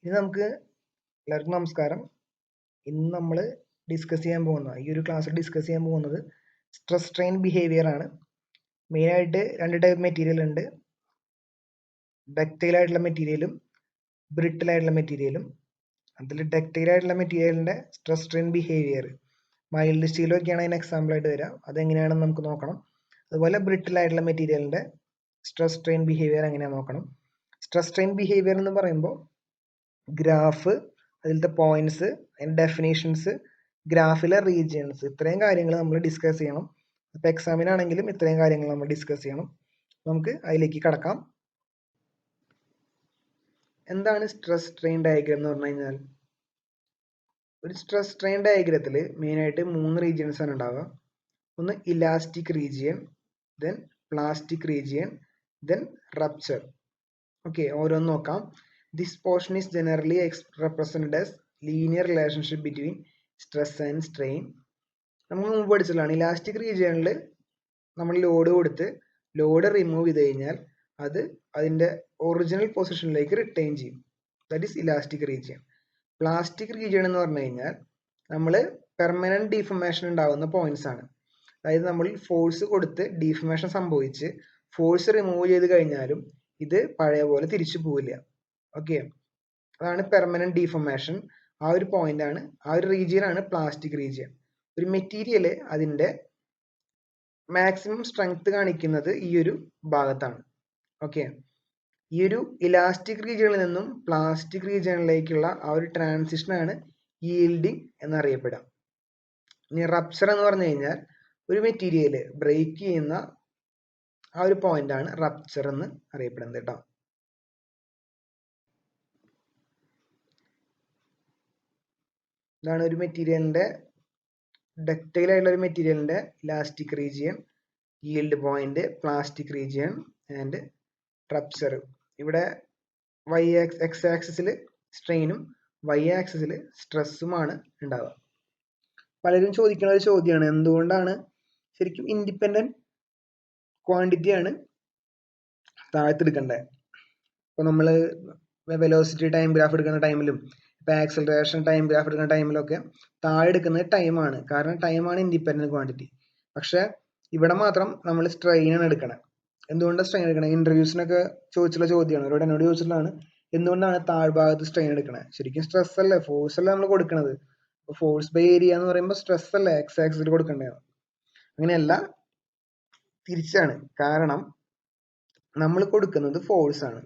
ഇനി നമുക്ക് എല്ലാവർക്കും നമസ്കാരം. ഇന്ന് നമ്മൾ ഡിസ്കസ് ചെയ്യാൻ പോകുന്ന ഈ ഒരു ക്ലാസ്സിൽ ഡിസ്കസ് ചെയ്യാൻ പോകുന്നത് സ്ട്രെസ് സ്ട്രെയിൻ ബിഹേവിയർ ആണ്. മെയിനായിട്ട് രണ്ട് ടൈപ്പ് മെറ്റീരിയൽ ഉണ്ട്, ഡക്റ്റൈൽ ആയിട്ടുള്ള മെറ്റീരിയലും ബ്രിട്ടിൽ ആയിട്ടുള്ള മെറ്റീരിയലും. അതിൽ ഡക്റ്റൈൽ ആയിട്ടുള്ള മെറ്റീരിയലിന്റെ സ്ട്രെസ് സ്ട്രെയിൻ ബിഹേവിയർ മൈൽഡ് സ്റ്റീലൊക്കെയാണ് അതിന് എക്സാമ്പിൾ ആയിട്ട് വരിക. അതെങ്ങനെയാണെന്ന് നമുക്ക് നോക്കണം. അതുപോലെ ബ്രിട്ടിൽ ആയിട്ടുള്ള മെറ്റീരിയലിന്റെ സ്ട്രെസ് സ്ട്രെയിൻ ബിഹേവിയർ എങ്ങനെയാണെന്ന് നോക്കണം. സ്ട്രെസ് സ്ട്രെയിൻ ബിഹേവിയർ എന്ന് പറയുമ്പോൾ ഗ്രാഫ്, അതിലത്തെ പോയിന്റ്സ്, അതിന്റെ ഡെഫിനേഷൻസ്, ഗ്രാഫിലെ റീജിയൻസ്, ഇത്രയും കാര്യങ്ങൾ നമ്മൾ ഡിസ്കസ് ചെയ്യണം. ഇപ്പൊ എക്സാമിനാണെങ്കിലും ഇത്രയും കാര്യങ്ങൾ നമ്മൾ ഡിസ്കസ് ചെയ്യണം. നമുക്ക് അതിലേക്ക് കടക്കാം. എന്താണ് സ്ട്രെസ് സ്ട്രെയിൻ ഡയഗ്രം എന്ന് പറഞ്ഞു കഴിഞ്ഞാൽ, ഒരു സ്ട്രെസ് സ്ട്രെയിൻ ഡയഗ്രത്തിൽ മെയിനായിട്ട് 3 റീജിയൻസ് ആണ് ഉണ്ടാവുക. ഒന്ന് elastic region, then plastic region, then rupture. Okay, ഓരോന്ന് നോക്കാം. This portion is generally represented as linear relationship between stress and strain. നമ്മൾ മുമ്പ് പഠിച്ചതാണ്, ഇലാസ്റ്റിക് റീജിയണിൽ നമ്മൾ ലോഡ് കൊടുത്ത് ലോഡ് റിമൂവ് ചെയ്ത് കഴിഞ്ഞാൽ അത് അതിൻ്റെ ഒറിജിനൽ പൊസിഷനിലേക്ക് റിട്ടൈൻ ചെയ്യും. That is elastic region. Plastic region എന്ന് പറഞ്ഞു കഴിഞ്ഞാൽ നമ്മൾ പെർമനന്റ് ഡീഫോർമേഷൻ ഉണ്ടാകുന്ന പോയിന്റ്സ് ആണ്. അതായത് നമ്മൾ ഫോഴ്സ് കൊടുത്ത് ഡീഫോർമേഷൻ സംഭവിച്ച് ഫോഴ്സ് റിമൂവ് ചെയ്ത് കഴിഞ്ഞാലും ഇത് പഴയ പോലെ തിരിച്ചു പോവില്ല. ഓക്കെ, അതാണ് പെർമനന്റ് ഡീഫോർമേഷൻ. ആ ഒരു പോയിന്റ് ആണ്, ആ ഒരു റീജിയൻ ആണ് പ്ലാസ്റ്റിക് റീജിയൻ. ഒരു മെറ്റീരിയല് അതിന്റെ മാക്സിമം സ്ട്രെങ്ത് കാണിക്കുന്നത് ഈ ഒരു ഭാഗത്താണ്. ഓക്കെ, ഈ ഒരു ഇലാസ്റ്റിക് റീജിയണിൽ നിന്നും പ്ലാസ്റ്റിക് റീജിയണിലേക്കുള്ള ആ ഒരു ട്രാൻസിഷൻ ആണ് yielding എന്നറിയപ്പെടുക. ഇനി റപ്ചർ എന്ന് പറഞ്ഞു കഴിഞ്ഞാൽ ഒരു മെറ്റീരിയല് ബ്രേക്ക് ചെയ്യുന്ന ആ ഒരു പോയിന്റ് ആണ് റപ്ചർ എന്ന് അറിയപ്പെടുന്നത് കേട്ടോ. ഇതാണ് ഒരു മെറ്റീരിയലിന്റെ ഡക്റ്റൈൽ ആയിട്ടുള്ള ഒരു മെറ്റീരിയലിന്റെ elastic region, yield point, plastic region and rupture. ഇവിടെ എക്സ് ആക്സിസിൽ സ്ട്രെയിനും വൈ ആക്സിസിൽ സ്ട്രെസ്സുമാണ് ഉണ്ടാവുക. പലരും ചോദിക്കുന്ന ഒരു ചോദ്യമാണ്, എന്തുകൊണ്ടാണ് ശരിക്കും ഇൻഡിപെൻഡന്റ് ക്വാണ്ടിറ്റി ആണ് താഴത്തെടുക്കേണ്ടത്? ഇപ്പൊ നമ്മൾ വെലോസിറ്റി ടൈം ഗ്രാഫ് എടുക്കുന്ന ടൈമിലും ഇപ്പൊ ആക്സലറേഷൻ ടൈം ഗ്രാഫ് എടുക്കുന്ന ടൈമിലൊക്കെ താഴെ എടുക്കുന്നത് ടൈമാണ്, കാരണം ടൈമാണ് ഇൻഡിപെൻഡന്റ് ക്വാണ്ടിറ്റി. പക്ഷെ ഇവിടെ മാത്രം നമ്മൾ സ്ട്രെയിൻ ആണ് എടുക്കണം. എന്തുകൊണ്ടാണ് സ്ട്രെയിൻ എടുക്കണം? ഇന്റർവ്യൂസിനൊക്കെ ചോദിച്ചുള്ള ചോദ്യമാണ്, അവരോട് എന്നോട് ചോദിച്ചിട്ടുള്ളതാണ്, എന്തുകൊണ്ടാണ് താഴ്ഭാഗത്ത് സ്ട്രെയിൻ എടുക്കണത്? ശരിക്കും സ്ട്രെസ് അല്ലേ, ഫോഴ്സ് അല്ലേ നമ്മൾ കൊടുക്കണത്. ഫോഴ്സ് ബൈ ഏരിയ എന്ന് പറയുമ്പോൾ സ്ട്രെസ് അല്ലേ എക്സ് ആക്സിൽ കൊടുക്കേണ്ടത്. അങ്ങനെയല്ല, തിരിച്ചാണ്. കാരണം നമ്മൾ കൊടുക്കുന്നത് ഫോഴ്സ് ആണ്.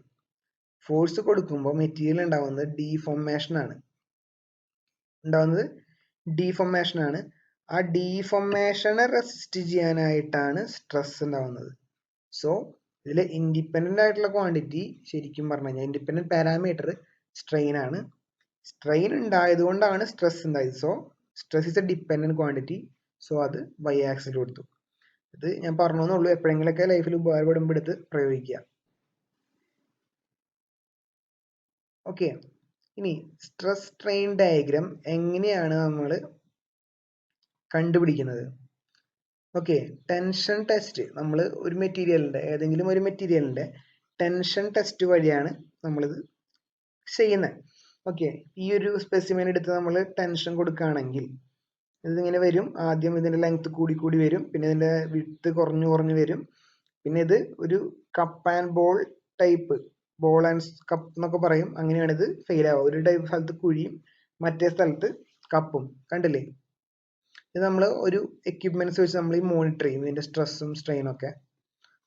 ഫോഴ്സ് കൊടുക്കുമ്പോൾ മെറ്റീരിയൽ ഉണ്ടാവുന്നത് ഡീഫോർമേഷൻ ആണ്. ആ ഡീഫോർമേഷനെ റെസിസ്റ്റ് ചെയ്യാനായിട്ടാണ് സ്ട്രെസ് ഉണ്ടാവുന്നത്. സോ ഇതിൽ ഇൻഡിപെൻഡന്റ് ആയിട്ടുള്ള ക്വാണ്ടിറ്റി ശരിക്കും പറഞ്ഞു കഴിഞ്ഞാൽ ഇൻഡിപെൻഡന്റ് പാരാമീറ്റർ സ്ട്രെയിൻ ആണ്. സ്ട്രെയിൻ ഉണ്ടായത് കൊണ്ടാണ് സ്ട്രെസ് ഉണ്ടായത്. So stress is A dependent quantity. So അത് വൈ ആക്സിൽ കൊടുത്തു. ഇത് ഞാൻ പറഞ്ഞോന്നുള്ളൂ, എപ്പോഴെങ്കിലൊക്കെ ലൈഫിൽ ഉപകാരപ്പെടുമ്പോൾ എടുത്ത് പ്രയോഗിക്കുക. ഓക്കെ, ഇനി സ്ട്രെസ് സ്ട്രെയിൻ ഡയഗ്രാം എങ്ങനെയാണ് നമ്മൾ കണ്ടുപിടിക്കുന്നത്? ഓക്കെ, ടെൻഷൻ ടെസ്റ്റ് നമ്മൾ ഒരു മെറ്റീരിയലിന്റെ ഏതെങ്കിലും ഒരു മെറ്റീരിയലിന്റെ ടെൻഷൻ ടെസ്റ്റ് വഴിയാണ് നമ്മളിത് ചെയ്യുന്നത്. ഓക്കെ, ഈ ഒരു സ്പെസിമെൻ എടുത്ത് നമ്മൾ ടെൻഷൻ കൊടുക്കുകയാണെങ്കിൽ ഇതിങ്ങനെ വരും. ആദ്യം ഇതിന്റെ ലെങ്ത് കൂടി കൂടി വരും, പിന്നെ ഇതിന്റെ വിഡ്ത്ത് കുറഞ്ഞു കുറഞ്ഞു വരും. പിന്നെ ഇത് ഒരു cup and ball type, ball and cup എന്നൊക്കെ പറയും. അങ്ങനെയാണ് ഇത് ഫെയിൽ ആവുക. ഒരു ടൈപ്പ് സ്ഥലത്ത് കുഴിയും മറ്റേ സ്ഥലത്ത് കപ്പും. കണ്ടില്ലേ? ഇത് നമ്മൾ ഒരു എക്യുപ്മെന്റ്സ് വെച്ച് നമ്മൾ ഈ മോണിറ്റർ ചെയ്യും, ഇതിന്റെ സ്ട്രെസ്സും സ്ട്രെയിനും ഒക്കെ.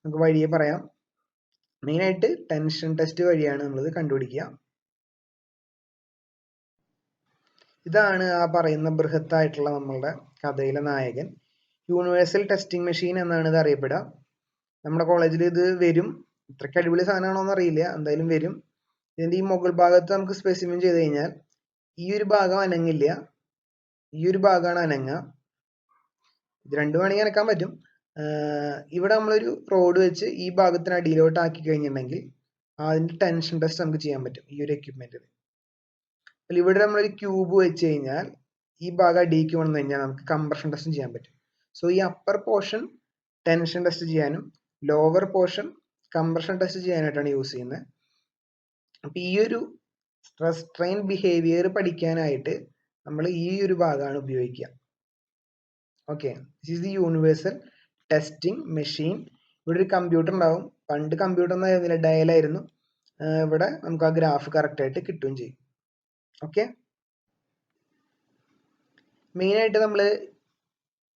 നമുക്ക് വഴിയെ പറയാം. മെയിനായിട്ട് ടെൻഷൻ ടെസ്റ്റ് വഴിയാണ് നമ്മളിത് കണ്ടുപിടിക്കുക. ഇതാണ് ആ പറയുന്ന ബൃഹത്തായിട്ടുള്ള നമ്മളുടെ കഥയിലെ നായകൻ. യൂണിവേഴ്സൽ ടെസ്റ്റിംഗ് മെഷീൻ എന്നാണ് ഇത് അറിയപ്പെടുക. നമ്മുടെ കോളേജിൽ ഇത് വരും. ഇത്രയ്ക്ക് അടിപൊളി സാധനമാണോ എന്ന് അറിയില്ല, എന്തായാലും വരും. ഇതിന്റെ ഈ മുകൾ ഭാഗത്ത് നമുക്ക് സ്പെസിമെൻ ചെയ്ത് കഴിഞ്ഞാൽ ഈ ഒരു ഭാഗം അനങ്ങില്ല, ഈ ഒരു ഭാഗമാണ് അനങ്ങുക. ഇത് രണ്ടും വേണമെങ്കിൽ അനക്കാൻ പറ്റും. ഇവിടെ നമ്മളൊരു റോഡ് വെച്ച് ഈ ഭാഗത്തിന് അടിയിലോട്ട് ആക്കി കഴിഞ്ഞിട്ടുണ്ടെങ്കിൽ അതിന്റെ ടെൻഷൻ ടെസ്റ്റ് നമുക്ക് ചെയ്യാൻ പറ്റും ഈ ഒരു എക്യുപ്മെന്റിൽ. ഇവിടെ നമ്മളൊരു ക്യൂബ് വെച്ച് കഴിഞ്ഞാൽ ഈ ഭാഗം അടിയിലേക്ക് വന്നു കഴിഞ്ഞാൽ നമുക്ക് കംപ്രഷൻ ടെസ്റ്റും ചെയ്യാൻ പറ്റും. സോ ഈ അപ്പർ പോർഷൻ ടെൻഷൻ ടെസ്റ്റ് ചെയ്യാനും ലോവർ പോർഷൻ കംപ്രഷൻ ടെസ്റ്റ് ചെയ്യാനായിട്ടാണ് യൂസ് ചെയ്യുന്നത്. അപ്പൊ ഈ ഒരു സ്ട്രെസ് സ്ട്രെയിൻ ബിഹേവിയർ പഠിക്കാനായിട്ട് നമ്മൾ ഈ ഒരു ഭാഗമാണ് ഉപയോഗിക്കുക. Okay, this is the universal testing machine. ഇവിടെ ഒരു കമ്പ്യൂട്ടർ ഉണ്ടാവും. പണ്ട് കമ്പ്യൂട്ടർ ഒന്നും ആയിരുന്നില്ല, ഡയലായിരുന്നു. ഇവിടെ നമുക്ക് ആ ഗ്രാഫ് കറക്റ്റ് ആയിട്ട് കിട്ടുകയും ചെയ്യും. ഓക്കെ, മെയിനായിട്ട് നമ്മൾ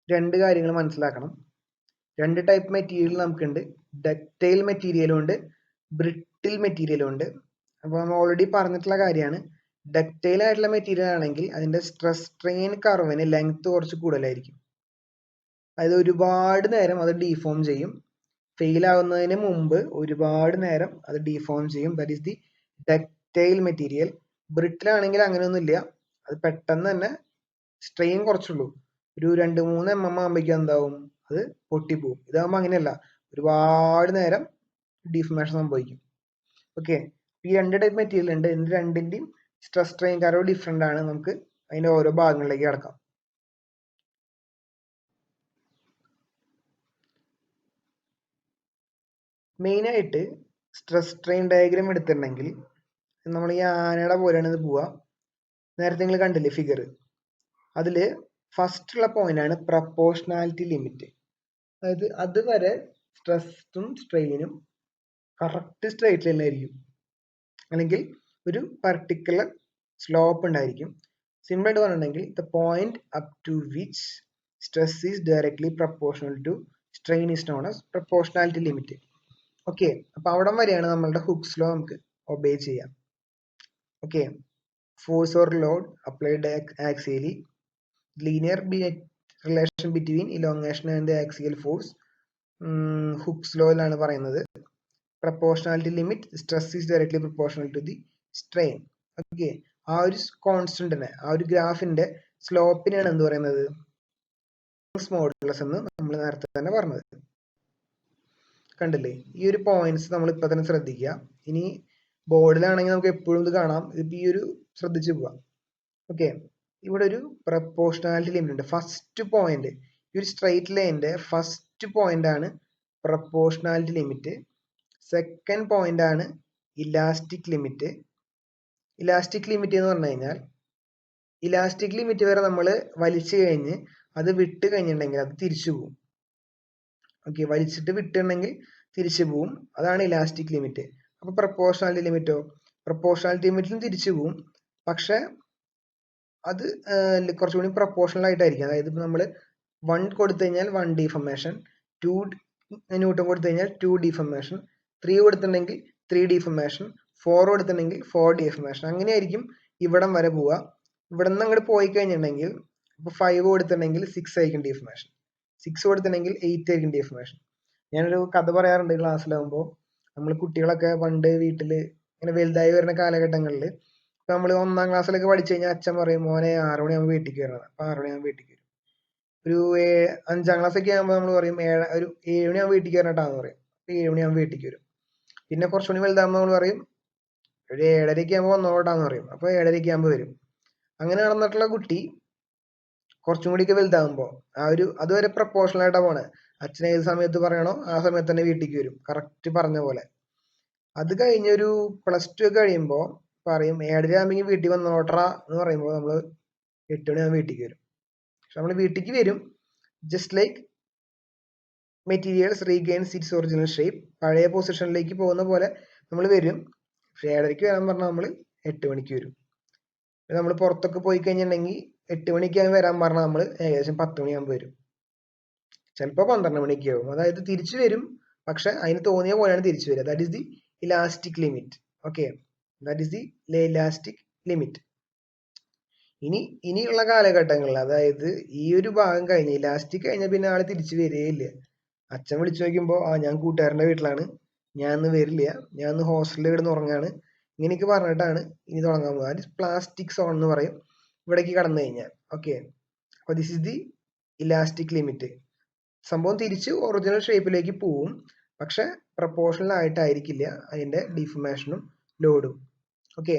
രണ്ട് കാര്യങ്ങൾ മനസ്സിലാക്കണം. രണ്ട് ടൈപ്പ് മെറ്റീരിയൽ നമുക്കുണ്ട്. ഡക്റ്റൈൽ മെറ്റീരിയലും ഉണ്ട്, ബ്രിട്ടിൽ മെറ്റീരിയലും ഉണ്ട്. അപ്പോൾ നമ്മൾ ഓൾറെഡി പറഞ്ഞിട്ടുള്ള കാര്യമാണ്, ഡക്റ്റൈൽ ആയിട്ടുള്ള മെറ്റീരിയൽ ആണെങ്കിൽ അതിന്റെ സ്ട്രെസ് സ്ട്രെയിൻ കർവിന് ലെങ്ത് കുറച്ച് കൂടുതലായിരിക്കും. അതായത് ഒരുപാട് നേരം അത് ഡീഫോം ചെയ്യും. ഫെയിൽ ആവുന്നതിന് മുമ്പ് ഒരുപാട് നേരം അത് ഡീഫോം ചെയ്യും. That is the ductile material. Brittle ആണെങ്കിൽ അങ്ങനെയൊന്നുമില്ല, അത് പെട്ടെന്ന് തന്നെ സ്ട്രെയിൻ കുറച്ചുള്ളൂ. ഒരു 2-3 mm ആകുമ്പോഴേക്കും എന്താവും, അത് പൊട്ടിപ്പോവും. ഇതാകുമ്പോൾ അങ്ങനെയല്ല, ഒരുപാട് നേരം ഡീഫോമേഷൻ സംഭവിക്കും. ഓക്കെ, ഈ രണ്ട് ടൈപ്പ് മെറ്റീരിയൽ ഉണ്ട്. ഇതിന്റെ രണ്ടിന്റെയും സ്ട്രെസ് സ്ട്രെയിൻ കർവ് ഡിഫറെന്റ് ആണ്. നമുക്ക് അതിന്റെ ഓരോ ഭാഗങ്ങളിലേക്ക് കടക്കാം. മെയിനായിട്ട് സ്ട്രെസ് സ്ട്രെയിൻ ഡയഗ്രാം എടുത്തിട്ടുണ്ടെങ്കിൽ നമ്മൾ ഈ ആനയുടെ പോലെയാണ് ഇത് പോവുക. നേരത്തെ നിങ്ങൾ കണ്ടില്ലേ ഫിഗർ, അതിൽ ഫസ്റ്റ് ഉള്ള പോയിന്റ് ആണ് പ്രപ്പോർഷണാലിറ്റി ലിമിറ്റ്. അതായത് അതുവരെ സ്ട്രെസ്സും സ്ട്രെയിനും കറക്റ്റ് സ്ട്രേറ്റ് ലൈനിലായിരിക്കും, അല്ലെങ്കിൽ ഒരു പർട്ടിക്കുലർ സ്ലോപ്പ് ഉണ്ടായിരിക്കും. സിമ്പിൾ ആയിട്ട് പറഞ്ഞിട്ടുണ്ടെങ്കിൽ the point up to which stress is directly proportional to strain is known as proportionality limit. Okay, അപ്പൊ അവിടം വരെയാണ് നമ്മളുടെ ഹുക്സ് ലോ നമുക്ക് ഒബേ ചെയ്യാം. Okay, force or load applied axially, linear relation between elongation and the axial force, Hooke's ലോയിലാണ് പറയുന്നത്. Proportionality limit, stress is directly proportional to the strain. Okay, ആ ഒരു കോൺസ്റ്റന്റിനെ, ആ ഒരു ഗ്രാഫിന്റെ സ്ലോപ്പിനെയാണ് എന്ത് പറയുന്നത്, മോഡുലസ് എന്ന് നമ്മൾ നേരത്തെ തന്നെ പറഞ്ഞത്. കണ്ടില്ലേ, ഈ ഒരു പോയിന്റ്സ് നമ്മൾ ഇപ്പൊ തന്നെ ശ്രദ്ധിക്കുക. ഇനി ബോർഡിലാണെങ്കിൽ നമുക്ക് എപ്പോഴും ഇത് കാണാം. ഇതിപ്പോ ഈ ഒരു ശ്രദ്ധിച്ചു പോവാം. ഓക്കെ, ഇവിടെ ഒരു പ്രപ്പോർഷണാലിറ്റി ലിമിറ്റ് ഉണ്ട്. ഫസ്റ്റ് പോയിന്റ്, ഈ ഒരു സ്ട്രെയിറ്റ് ലൈനിന്റെ ഫസ്റ്റ് പോയിന്റ് ആണ് പ്രപ്പോർഷണാലിറ്റി ലിമിറ്റ്. സെക്കൻഡ് പോയിന്റ് ആണ് ഇലാസ്റ്റിക് ലിമിറ്റ്. ഇലാസ്റ്റിക് ലിമിറ്റ് എന്ന് പറഞ്ഞു കഴിഞ്ഞാൽ, ഇലാസ്റ്റിക് ലിമിറ്റ് വരെ നമ്മൾ വലിച്ചു കഴിഞ്ഞ് അത് വിട്ട് കഴിഞ്ഞിട്ടുണ്ടെങ്കിൽ അത് തിരിച്ചു പോകും. ഓക്കെ, വലിച്ചിട്ട് വിട്ടിട്ടുണ്ടെങ്കിൽ തിരിച്ചു പോവും, അതാണ് ഇലാസ്റ്റിക് ലിമിറ്റ്. അപ്പൊ പ്രപ്പോർഷണാലിറ്റി ലിമിറ്റോ, പ്രപ്പോർഷണാലിറ്റി ലിമിറ്റിലും തിരിച്ചു പോവും, പക്ഷെ അത് കുറച്ചുകൂടി പ്രപ്പോർഷണൽ ആയിട്ടായിരിക്കും. അതായത് ഇപ്പൊ നമ്മൾ 1 കൊടുത്തു കഴിഞ്ഞാൽ 1 ഡീഫോമേഷൻ, 2 ന്യൂട്ടൺ കൊടുത്തു കഴിഞ്ഞാൽ 2 ഡീഫോമേഷൻ, 3 കൊടുത്തിട്ടുണ്ടെങ്കിൽ 3 ഡീഫോമേഷൻ, 4 കൊടുത്തിട്ടുണ്ടെങ്കിൽ 4 ഡീഫോമേഷൻ. അങ്ങനെയായിരിക്കും ഇവിടം വരെ പോവുക. ഇവിടെ നിന്ന് അങ്ങോട്ട് പോയി കഴിഞ്ഞിട്ടുണ്ടെങ്കിൽ ഇപ്പൊ 5 കൊടുത്തിട്ടുണ്ടെങ്കിൽ 6 ആയിരിക്കും ഡീഫോമേഷൻ, 6 കൊടുത്തിട്ടുണ്ടെങ്കിൽ 8 ആയിരിക്കും ഡീഫോമേഷൻ. ഞാനൊരു കഥ പറയാറുണ്ട് ക്ലാസ്സിലാകുമ്പോൾ. നമ്മൾ കുട്ടികളൊക്കെ പണ്ട് വീട്ടിൽ ഇങ്ങനെ വലുതായി വരുന്ന കാലഘട്ടങ്ങളിൽ ഇപ്പൊ നമ്മൾ 1ാം ക്ലാസ്സിലൊക്കെ പഠിച്ചു കഴിഞ്ഞാൽ അച്ഛൻ പറയും, മോനെ 6 മണിയാകുമ്പോൾ വീട്ടിലേക്ക് വരണം. അപ്പൊ 6 മണിയാകുമ്പോൾ വീട്ടിലേക്ക് വരും. ഒരു 5ാം ക്ലാസ് ഒക്കെ ആകുമ്പോൾ നമ്മൾ പറയും ഒരു 7 മണിയാകുമ്പോൾ വീട്ടിലേക്ക് വരട്ടാന്ന് പറയും. അപ്പൊ 7 മണിയാകുമ്പോൾ വീട്ടിലേക്ക് വരും. പിന്നെ കുറച്ചുകൂടി വലുതാകുമ്പോൾ നമ്മൾ പറയും ഒരു 7:30 ആകുമ്പോൾ വന്നോട്ടാന്ന് പറയും. അപ്പൊ 7:30 ആകുമ്പോൾ വരും. അങ്ങനെ നടന്നിട്ടുള്ള കുട്ടി കുറച്ചും കൂടിയൊക്കെ വലുതാകുമ്പോൾ അതുവരെ പ്രപ്പോർഷണൽ ആയിട്ടാ പോണേ. അച്ഛൻ ഏത് സമയത്ത് പറയണോ ആ സമയത്ത് തന്നെ വീട്ടിലേക്ക് വരും, കറക്റ്റ് പറഞ്ഞ പോലെ. അത് കഴിഞ്ഞൊരു +2 ഒക്കെ കഴിയുമ്പോൾ പറയും 7:30 ആകുമ്പോൾ വീട്ടിൽ വന്നോട്ടറാ എന്ന് പറയുമ്പോൾ നമ്മൾ 8 മണിയാകുമ്പോൾ വീട്ടിലേക്ക് വരും. പക്ഷെ നമ്മൾ വീട്ടിലേക്ക് വരും, just like materials regains it's original shape, പഴയ പൊസിഷനിലേക്ക് പോകുന്ന പോലെ നമ്മൾ വരും. പക്ഷെ 7:30 വരാൻ പറഞ്ഞാൽ നമ്മൾ 8 മണിക്ക് വരും. നമ്മൾ പുറത്തൊക്കെ പോയി കഴിഞ്ഞിട്ടുണ്ടെങ്കിൽ 8 മണിക്ക് വരാൻ പറഞ്ഞാൽ നമ്മൾ ഏകദേശം 10 മണിയാകുമ്പോൾ വരും, ചിലപ്പോൾ 12 മണിക്ക് ആവും. അതായത് തിരിച്ചു വരും, പക്ഷെ അതിന് തോന്നിയ പോലെയാണ് തിരിച്ചു വരിക. That is the elastic limit. Okay, that is the elastic limit. ഇനിയുള്ള കാലഘട്ടങ്ങളിൽ, അതായത് ഈ ഒരു ഭാഗം കഴിഞ്ഞ് ഇലാസ്റ്റിക് കഴിഞ്ഞ പിന്നെ ആള് തിരിച്ചു വരികയില്ല. അച്ഛൻ വിളിച്ചു നോക്കുമ്പോൾ ഞാൻ കൂട്ടുകാരന്റെ വീട്ടിലാണ്, ഞാൻ ഇന്ന് വരില്ല, ഞാൻ ഇന്ന് ഹോസ്റ്റലിൽ കിടന്ന് ഉറങ്ങാണ്, ഇങ്ങനെയൊക്കെ പറഞ്ഞിട്ടാണ് ഇനി തുടങ്ങാൻ പോകുക. അത് പ്ലാസ്റ്റിക് സോൺ എന്ന് പറയും ഇവിടേക്ക് കടന്നു കഴിഞ്ഞാൽ. ഓക്കെ, അപ്പൊ this is the elastic limit. സംഭവം തിരിച്ച് ഒറിജിനൽ ഷേപ്പിലേക്ക് പോവും, പക്ഷെ പ്രപ്പോർഷണൽ ആയിട്ടായിരിക്കില്ല അതിന്റെ ഡിഫോമേഷനും ലോഡും. ഓക്കെ,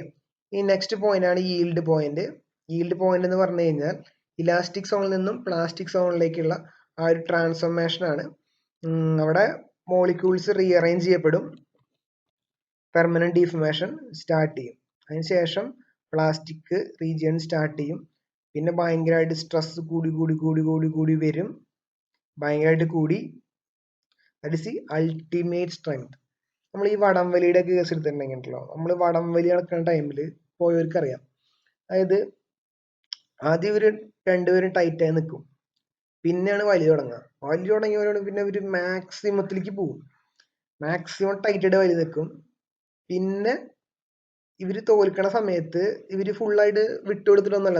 ഈ നെക്സ്റ്റ് പോയിന്റ് ആണ് ഈൽഡ് പോയിന്റ്. ഈൽഡ് പോയിന്റ് എന്ന് പറഞ്ഞു കഴിഞ്ഞാൽ ഇലാസ്റ്റിക് സോണിൽ നിന്നും പ്ലാസ്റ്റിക് സോണിലേക്കുള്ള ആ ഒരു ട്രാൻസ്ഫോർമേഷൻ ആണ്. അവിടെ മോളിക്യൂൾസ് റീഅറേഞ്ച് ചെയ്യപ്പെടും, പെർമനന്റ് ഡീഫോമേഷൻ സ്റ്റാർട്ട് ചെയ്യും. അതിനുശേഷം പ്ലാസ്റ്റിക് റീജിയൻ സ്റ്റാർട്ട് ചെയ്യും. പിന്നെ ഭയങ്കരമായിട്ട് സ്ട്രെസ് കൂടി വരും. ഭയങ്കരമായിട്ട് കൂടി. That is the ultimate strength. നമ്മൾ ഈ വടംവലിയുടെ കേസ് എടുത്തിട്ടുണ്ടെങ്കിലോ, നമ്മൾ വടംവലി നടക്കുന്ന ടൈമിൽ പോയവർക്കറിയാം. അതായത് ആദ്യം ഇവർ രണ്ടുപേരും ടൈറ്റായി നിൽക്കും. പിന്നെയാണ് വലി തുടങ്ങുക. വലി തുടങ്ങിയവരോട് പിന്നെ ഒരു മാക്സിമത്തിലേക്ക് പോകും. മാക്സിമം ടൈറ്റായിട്ട് വലി നിൽക്കും. പിന്നെ ഇവര് തോൽക്കണ സമയത്ത് ഇവര് ഫുള്ളായിട്ട് വിട്ടുകൊടുത്തിട്ടൊന്നല്ല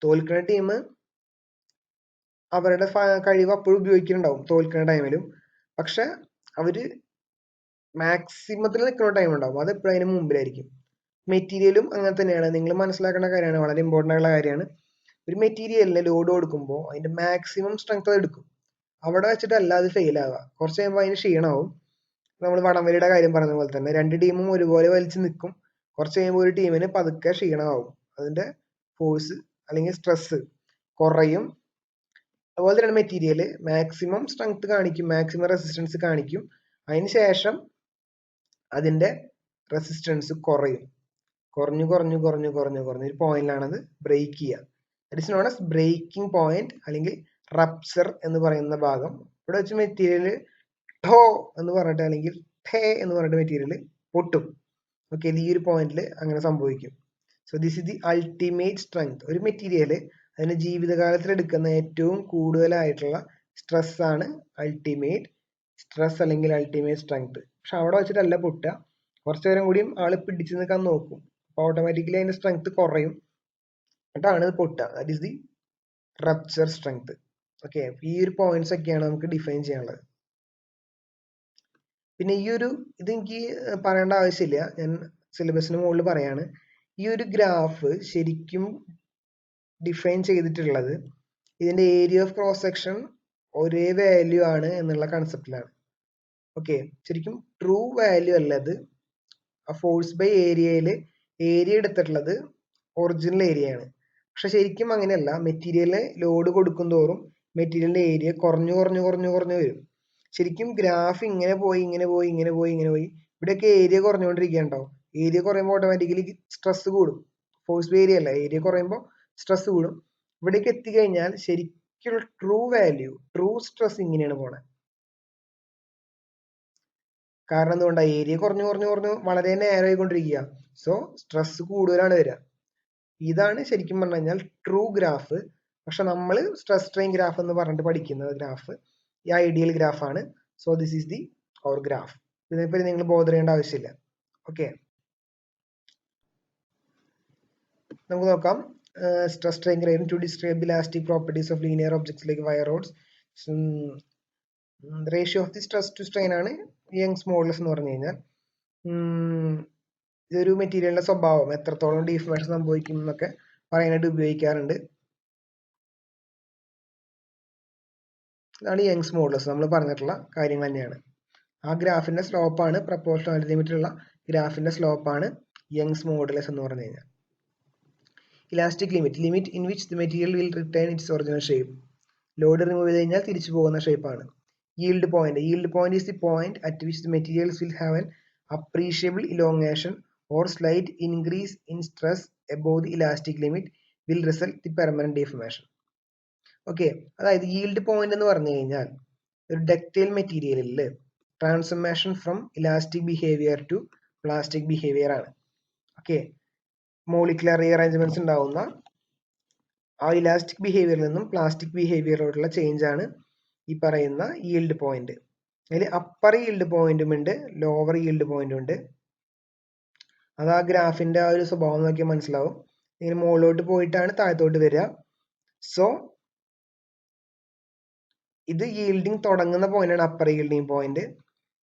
തോൽക്കണ ടീം അവരുടെ കഴിവ് അപ്പോഴും ഉപയോഗിക്കുന്നുണ്ടാവും തോൽക്കുന്ന ടൈമിലും. പക്ഷെ അവര് മാക്സിമത്തിൽ നിൽക്കുന്ന ടൈം ഉണ്ടാവും. അത് എപ്പോഴും അതിന് മുമ്പിലായിരിക്കും. മെറ്റീരിയലും അങ്ങനെ തന്നെയാണ്. നിങ്ങൾ മനസ്സിലാക്കേണ്ട കാര്യമാണ്, വളരെ ഇമ്പോർട്ടൻ്റ് ആയിട്ടുള്ള കാര്യമാണ്. ഒരു മെറ്റീരിയലിന് ലോഡ് കൊടുക്കുമ്പോൾ അതിന്റെ മാക്സിമം സ്ട്രെങ്ത് അത് എടുക്കും. അവിടെ വെച്ചിട്ടല്ല അത് ഫെയിൽ ആവുക. കുറച്ച് കഴിയുമ്പോൾ അതിന് ക്ഷീണമാവും. നമ്മൾ വടംവലിയുടെ കാര്യം പറഞ്ഞ പോലെ തന്നെ രണ്ട് ടീമും ഒരുപോലെ വലിച്ചു നിൽക്കും. കുറച്ച് കഴിയുമ്പോൾ ഒരു ടീമിന് പതുക്കെ ക്ഷീണമാവും. അതിന്റെ ഫോഴ്സ് അല്ലെങ്കിൽ സ്ട്രെസ് കുറയും. അതുപോലെ തന്നെ മെറ്റീരിയൽ മാക്സിമം സ്ട്രെങ്ത് കാണിക്കും, മാക്സിമം റെസിസ്റ്റൻസ് കാണിക്കും. അതിനുശേഷം അതിന്റെ റെസിസ്റ്റൻസ് കുറഞ്ഞു ഒരു പോയിന്റിലാണ് അത് ബ്രേക്ക് ചെയ്യുക. That is known as breaking point അല്ലെങ്കിൽ റപ്ചർ എന്ന് പറയുന്ന ഭാഗം. ഇവിടെ വെച്ച് മെറ്റീരിയൽ ഠോ എന്ന് പറഞ്ഞിട്ട് അല്ലെങ്കിൽ ഠേ എന്ന് പറഞ്ഞിട്ട് മെറ്റീരിയൽ പൊട്ടും. ഓക്കെ, ഈ ഒരു പോയിന്റിൽ അങ്ങനെ സംഭവിക്കും. So this is the ultimate strength. ഒരു മെറ്റീരിയൽ അതിന് ജീവിതകാലത്തിൽ എടുക്കുന്ന ഏറ്റവും കൂടുതലായിട്ടുള്ള സ്ട്രെസ് ആണ് അൾട്ടിമേറ്റ് സ്ട്രെസ് അല്ലെങ്കിൽ അൾട്ടിമേറ്റ് സ്ട്രെങ്ത്. പക്ഷെ അവിടെ വെച്ചിട്ടല്ല പൊട്ടുക. കുറച്ചു നേരം കൂടിയും ആള് പിടിച്ചു നിൽക്കാൻ നോക്കും. അപ്പൊ ഓട്ടോമാറ്റിക്കലി അതിന്റെ സ്ട്രെങ്ത് കുറയും. എന്നിട്ടാണ് ഇത് പൊട്ടുക. That is the rupture strength. Okay, ഈ ഒരു പോയിന്റ്സ് ഒക്കെയാണ് നമുക്ക് ഡിഫൈൻ ചെയ്യാനുള്ളത്. പിന്നെ ഇതെനിക്ക് പറയേണ്ട ആവശ്യമില്ല, ഞാൻ സിലബസിന് മുകളിൽ പറയാണ്. ഈ ഒരു ഗ്രാഫ് ശരിക്കും ഡിഫൈൻ ചെയ്തിട്ടുള്ളത് ഇതിന്റെ ഏരിയ ഓഫ് ക്രോസ് സെക്ഷൻ ഒരേ വാല്യൂ ആണ് എന്നുള്ള കൺസെപ്റ്റിലാണ്. ഓക്കെ, ശരിക്കും ട്രൂ വാല്യൂ അല്ലത്. ഫോഴ്സ് ബൈ ഏരിയയിൽ ഏരിയ എടുത്തിട്ടുള്ളത് ഒറിജിനൽ ഏരിയ ആണ്. പക്ഷെ ശരിക്കും അങ്ങനെയല്ല. മെറ്റീരിയലിന് ലോഡ് കൊടുക്കും തോറും മെറ്റീരിയലിന്റെ ഏരിയ കുറഞ്ഞു വരും. ശരിക്കും ഗ്രാഫ് ഇങ്ങനെ പോയി ഇവിടെയൊക്കെ ഏരിയ കുറഞ്ഞുകൊണ്ടിരിക്കുകയുണ്ടാവും. ഏരിയ കുറയുമ്പോൾ ഓട്ടോമാറ്റിക്കലി സ്ട്രെസ് കൂടും. ഫോഴ്സ് ബൈ ഏരിയ അല്ല, ഏരിയ കുറയുമ്പോൾ സ്ട്രെസ് കൂടും. ഇവിടേക്ക് എത്തിക്കഴിഞ്ഞാൽ ശരിക്കും ട്രൂ വാല്യൂ, ട്രൂ സ്ട്രെസ് ഇങ്ങനെയാണ് പോണത്. കാരണം എന്തുകൊണ്ടാണ്? ഏരിയ കുറഞ്ഞു വളരെ നേരം ആയിക്കൊണ്ടിരിക്കുക. സോ സ്ട്രെസ് കൂടുതലാണ് വരിക. ഇതാണ് ശരിക്കും പറഞ്ഞു കഴിഞ്ഞാൽ ട്രൂ ഗ്രാഫ്. പക്ഷെ നമ്മൾ സ്ട്രെസ് സ്ട്രെയിൻ ഗ്രാഫ് എന്ന് പറഞ്ഞിട്ട് പഠിക്കുന്ന ഗ്രാഫ് ഈ ഐഡിയൽ ഗ്രാഫ് ആണ്. So this is the our graph. ഇതിനെപ്പറ്റി നിങ്ങൾ ബോധർ ചെയ്യേണ്ട ആവശ്യമില്ല. ഓക്കെ, നമുക്ക് നോക്കാം. Stress strain gradient to describe elastic properties of linear objects like wire rods. Ratio of the stress to strain ആണ് യങ്സ് മോഡുലസ് എന്ന് പറഞ്ഞു കഴിഞ്ഞാൽ. ഇതൊരു മെറ്റീരിയലിന്റെ സ്വഭാവം, എത്രത്തോളം ഡീഫോർമേഷൻ സംഭവിക്കും എന്നൊക്കെ പറയാനായിട്ട് ഉപയോഗിക്കാറുണ്ട്. ഇതാണ് യങ്സ് മോഡുലസ്. നമ്മൾ പറഞ്ഞിട്ടുള്ള കാര്യങ്ങൾ തന്നെയാണ്. ആ ഗ്രാഫിന്റെ സ്ലോപ്പാണ്, പ്രപ്പോർഷണാലിറ്റി ലിമിറ്റിലുള്ള ഗ്രാഫിന്റെ സ്ലോപ്പാണ് യങ്സ് മോഡുലസ് എന്ന് പറഞ്ഞു കഴിഞ്ഞാൽ. Elastic limit in which the material will return it's original shape. Load remove ചെയ്ത് കഴിഞ്ഞാൽ തിരിച്ചു പോകുന്ന ഷേപ്പാണ്. yield point is the point at which the materials will have an appreciable elongation or slight increase in stress above the elastic limit will result in permanent deformation. Okay, അതായത് yield point എന്ന് പറഞ്ഞു കഴിഞ്ഞാൽ ഒരു ductile മെറ്റീരിയലിൽ transformation from elastic behaviour to plastic behaviour ആണ്. Okay, molecular rearrangements ഉണ്ടാവുന്ന ആ elastic ബിഹേവിയറിൽ നിന്നും പ്ലാസ്റ്റിക് ബിഹേവിയറിലോട്ടുള്ള ചേഞ്ച് ആണ് ഈ പറയുന്ന yield പോയിന്റ്. അതിൽ അപ്പർ yield പോയിന്റും ഉണ്ട്, ലോവർ yield പോയിന്റും ഉണ്ട്. അത് ആ ഗ്രാഫിന്റെ ആ ഒരു സ്വഭാവം നോക്കിയാൽ മനസ്സിലാവും. ഇങ്ങനെ മുകളിലോട്ട് പോയിട്ടാണ് താഴത്തോട്ട് വരിക. സോ ഇത് yielding തുടങ്ങുന്ന പോയിന്റാണ് അപ്പർ yielding പോയിന്റ്.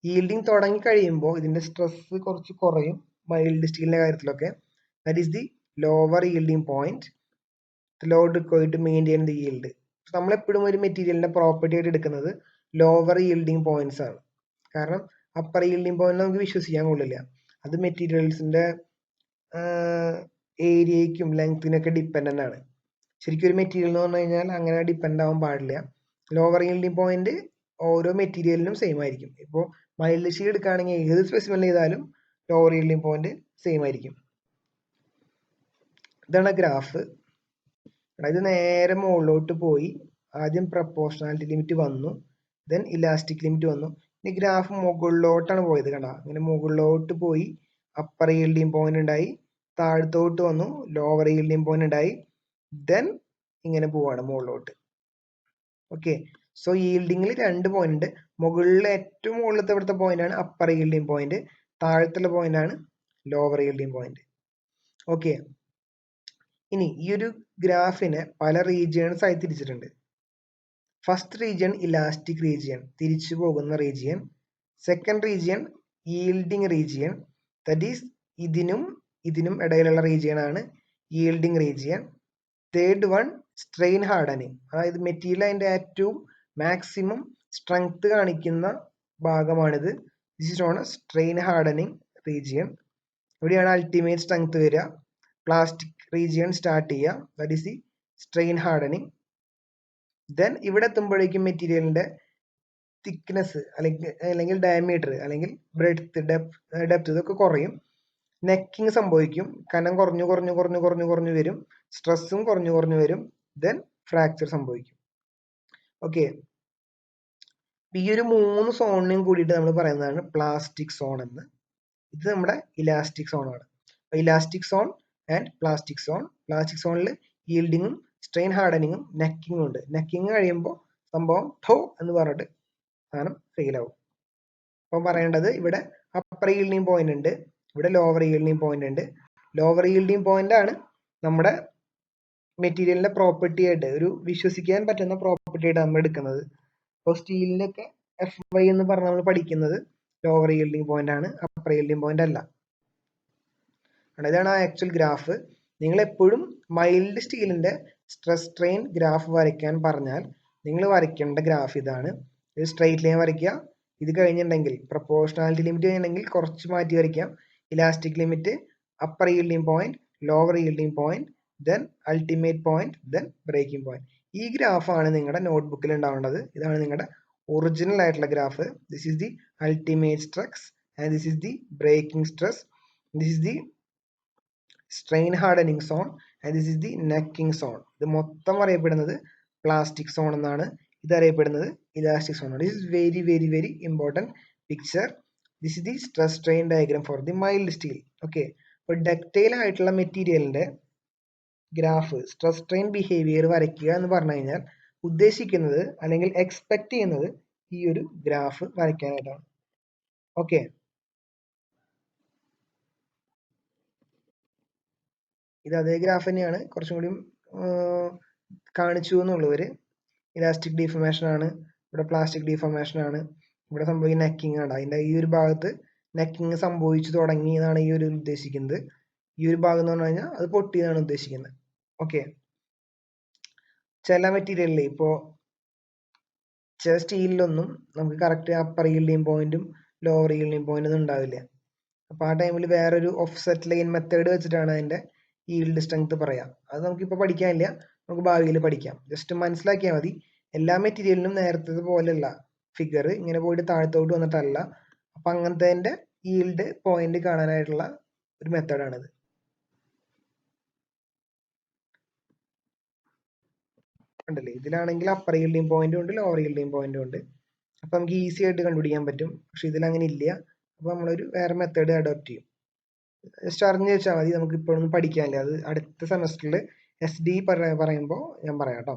yielding തുടങ്ങി കഴിയുമ്പോൾ ഇതിന്റെ സ്ട്രെസ് കുറച്ച് കുറയും മൈൽഡ് സ്റ്റീലിന്റെ കാര്യത്തിലൊക്കെ. That is the lower yielding point. Load required to maintain the yield. നമ്മളെപ്പോഴും ഒരു മെറ്റീരിയലിന്റെ പ്രോപ്പർട്ടി ആയിട്ട് എടുക്കുന്നത് ലോവർ yielding പോയിന്റ്സ് ആണ്. കാരണം അപ്പർ yielding പോയിന്റ് നമുക്ക് വിശ്വസിക്കാൻ കൊള്ളില്ല. അത് മെറ്റീരിയൽസിന്റെ ഏരിയയ്ക്കും ലെങ്ത്തിനൊക്കെ ഡിപ്പെൻഡന്റ് ആണ്. ശരിക്കും ഒരു മെറ്റീരിയൽ എന്ന് പറഞ്ഞു കഴിഞ്ഞാൽ അങ്ങനെ ഡിപ്പെൻഡ് ആവാൻ പാടില്ല. ലോവർ yielding പോയിന്റ് ഓരോ മെറ്റീരിയലിനും സെയിം ആയിരിക്കും. ഇപ്പോൾ മൈൽഡ് സ്റ്റീൽ എടുക്കുകയാണെങ്കിൽ ഏത് സ്പെസിമെൻ ചെയ്താലും ലോവർ yielding പോയിന്റ് സെയിം ആയിരിക്കും. ഇതാണ് ഗ്രാഫ്. ഇത് നേരെ മുകളിലോട്ട് പോയി ആദ്യം പ്രൊപ്പോർഷണാലിറ്റി ലിമിറ്റ് വന്നു, ദെൻ ഇലാസ്റ്റിക് ലിമിറ്റ് വന്നു. ഈ ഗ്രാഫ് മുകളിലോട്ടാണ് പോയത്. കണ്ട, ഇങ്ങനെ മുകളിലോട്ട് പോയി അപ്പർ yielding പോയിന്റ് ഉണ്ടായി, താഴത്തോട്ട് വന്നു ലോവർ yielding പോയിന്റ് ഉണ്ടായി, ദെൻ ഇങ്ങനെ പോവാണ് മുകളിലോട്ട്. ഓക്കെ, സോ yieldingൽ 2 പോയിന്റ് ഉണ്ട്. മുകളിലെ ഏറ്റവും മുകളിലത്തെ ഇവിടുത്തെ പോയിന്റ് ആണ് അപ്പർ yielding പോയിന്റ്, താഴത്തുള്ള പോയിന്റ് ആണ് ലോവർ yielding പോയിന്റ്. ഓക്കെ, ഇനി ഈ ഒരു ഗ്രാഫിനെ പല റീജിയൺസ് ആയി തിരിച്ചിട്ടുണ്ട്. ഫസ്റ്റ് റീജിയൻ ഇലാസ്റ്റിക് റീജിയൻ, തിരിച്ചു പോകുന്ന region. Second region yielding region, that is ഇതിനും ഇടയിലുള്ള റീജിയൻ ആണ് yielding region. Third one strain hardening, അതായത് മെറ്റീരിയൽ അതിന്റെ ഏറ്റവും മാക്സിമം സ്ട്രെങ്ത് കാണിക്കുന്ന ഭാഗമാണിത്. This is known strain hardening region. ഇവിടെയാണ് അൾട്ടിമേറ്റ് സ്ട്രെങ്ത് വരിക. പ്ലാസ്റ്റിക് റീജിയൻ സ്റ്റാർട്ട് ചെയ്യുക, that is the strain hardening. Then ഇവിടെ എത്തുമ്പോഴേക്കും മെറ്റീരിയലിന്റെ തിക്നെസ് അല്ലെങ്കിൽ ഡയമീറ്റർ അല്ലെങ്കിൽ ബ്രെഡ്ത്ത്, ഡെപ്ത് ഇതൊക്കെ കുറയും. നെക്കിങ് സംഭവിക്കും, കനം കുറഞ്ഞു വരും, സ്ട്രെസ്സും കുറഞ്ഞു വരും, ദെൻ ഫ്രാക്ചർ സംഭവിക്കും. ഓക്കെ, ഈ ഒരു 3 സോണിനും കൂടിയിട്ട് നമ്മൾ പറയുന്നതാണ് പ്ലാസ്റ്റിക് സോൺ എന്ന്. ഇത് നമ്മുടെ ഇലാസ്റ്റിക് സോൺ ആണ്. Elastic zone and plastic zone. Plastic സോണിൽ yieldingഉം സ്ട്രെയിൻ ഹാർഡനിങ്ങും നെക്കിങ്ങും ഉണ്ട്. നെക്കിങ് കഴിയുമ്പോൾ സംഭവം ഠോ എന്ന് പറഞ്ഞിട്ട് സാധനം ഫെയിൽ ആവും. അപ്പം പറയേണ്ടത് ഇവിടെ അപ്പർ yielding പോയിന്റ് ഉണ്ട്, ഇവിടെ ലോവർ yielding പോയിന്റ് ഉണ്ട്. ലോവർ yielding പോയിന്റ് ആണ് നമ്മുടെ മെറ്റീരിയലിന്റെ പ്രോപ്പർട്ടി ആയിട്ട്, ഒരു വിശ്വസിക്കാൻ പറ്റുന്ന പ്രോപ്പർട്ടി ആയിട്ട് നമ്മൾ എടുക്കുന്നത്. ഇപ്പോൾ സ്റ്റീലിനൊക്കെ FY എന്ന് പറഞ്ഞ് നമ്മൾ പഠിക്കുന്നത് ലോവർ yielding പോയിന്റ് ആണ്, അപ്പർ yielding പോയിന്റ് അല്ല. ഇതാണ് ആക്ച്വൽ ഗ്രാഫ്. നിങ്ങൾ എപ്പോഴും മൈൽഡ് സ്റ്റീലിന്റെ സ്ട്രെസ് സ്ട്രെയിൻ ഗ്രാഫ് വരയ്ക്കാൻ പറഞ്ഞാൽ നിങ്ങൾ വരയ്ക്കേണ്ട ഗ്രാഫ് ഇതാണ്. ഇത് സ്ട്രെയിറ്റ് ലൈൻ വരയ്ക്കുക. ഇത് കഴിഞ്ഞിട്ടുണ്ടെങ്കിൽ പ്രൊപ്പോർഷണാലിറ്റി ലിമിറ്റ് കഴിഞ്ഞിട്ടുണ്ടെങ്കിൽ കുറച്ച് മാറ്റി വരയ്ക്കാം. Elastic limit, upper yielding point, lower yielding point, then ultimate point, then breaking point. ഈ ഗ്രാഫാണ് നിങ്ങളുടെ നോട്ട്ബുക്കിൽ ഉണ്ടാവേണ്ടത്. ഇതാണ് നിങ്ങളുടെ ഒറിജിനൽ ആയിട്ടുള്ള graph. This is the ultimate stress and this is the breaking stress. This is the strain hardening zone and this is the necking zone. ഇത് മൊത്തം അറിയപ്പെടുന്നത് പ്ലാസ്റ്റിക് സോൺ എന്നാണ്. ഇത് അറിയപ്പെടുന്നത് ഇലാസ്റ്റിക് സോൺ ആണ്. This is very very very important picture. This is the stress strain diagram for the mild steel. Okay, അപ്പോൾ ductile ആയിട്ടുള്ള മെറ്റീരിയലിന്റെ ഗ്രാഫ് സ്ട്രെസ് സ്ട്രെയിൻ ബിഹേവിയർ വരയ്ക്കുക എന്ന് പറഞ്ഞു കഴിഞ്ഞാൽ ഉദ്ദേശിക്കുന്നത് അല്ലെങ്കിൽ എക്സ്പെക്ട് ചെയ്യുന്നത് ഈ ഒരു ഗ്രാഫ് വരയ്ക്കാനായിട്ടാണ്. ഓക്കെ, ഇത് അതേ ഗ്രാഫ് തന്നെയാണ്, കുറച്ചും കൂടി കാണിച്ചു എന്നുള്ളൂ. ഇലാസ്റ്റിക് ഡീഫോർമേഷൻ ആണ്, ഇവിടെ പ്ലാസ്റ്റിക് ഡീഫോർമേഷൻ ആണ്, ഇവിടെ സംഭവിക്കുന്ന നെക്കിങ് ആണ്. അതിന്റെ ഈ ഒരു ഭാഗത്ത് നെക്കിങ് സംഭവിച്ചു തുടങ്ങി എന്നാണ് ഈ ഒരു ഉദ്ദേശിക്കുന്നത്. ഈ ഒരു ഭാഗം എന്ന് പറഞ്ഞു കഴിഞ്ഞാൽ അത് പൊട്ടിയതാണ് ഉദ്ദേശിക്കുന്നത്. ഓക്കെ, ചില മെറ്റീരിയലിൽ ഇപ്പോൾ ചില സ്റ്റീലിലൊന്നും നമുക്ക് കറക്റ്റ് അപ്പർ yielding പോയിന്റും ലോവർ yielding പോയിന്റും ഒന്നും ഉണ്ടാവില്ല. അപ്പോൾ ആ ടൈമിൽ വേറൊരു ഓഫ്സെറ്റ് ലൈൻ മെത്തേഡ് വെച്ചിട്ടാണ് അതിന്റെ yield സ്ട്രെങ്ത് പറയാം. അത് നമുക്കിപ്പോൾ പഠിക്കാനില്ല, നമുക്ക് ഭാവിയിൽ പഠിക്കാം. ജസ്റ്റ് മനസ്സിലാക്കിയാൽ മതി. എല്ലാ മെറ്റീരിയലിനും നേരത്തെ പോലെയല്ല ഫിഗർ, ഇങ്ങനെ പോയിട്ട് താഴത്തോട്ട് വന്നിട്ടല്ല. അപ്പം അങ്ങനത്തെ yield പോയിന്റ് കാണാനായിട്ടുള്ള ഒരു മെത്തേഡാണിത്. ഉണ്ടല്ലേ, ഇതിലാണെങ്കിൽ അപ്പർ yielding പോയിന്റും ഉണ്ട്, ലോവർ yielding പോയിന്റും ഉണ്ട്. അപ്പൊ നമുക്ക് ഈസി ആയിട്ട് കണ്ടുപിടിക്കാൻ പറ്റും. പക്ഷെ ഇതിൽ അങ്ങനെ ഇല്ല. അപ്പൊ നമ്മളൊരു വേറെ മെത്തേഡ് അഡോപ്റ്റ് ചെയ്യും. ജസ്റ്റ് അറിഞ്ഞു വെച്ചാൽ മതി, നമുക്ക് ഇപ്പോഴൊന്നും പഠിക്കാനില്ല. അത് അടുത്ത സെമസ്റ്ററിൽ SD പറയുമ്പോൾ ഞാൻ പറയാം കേട്ടോ.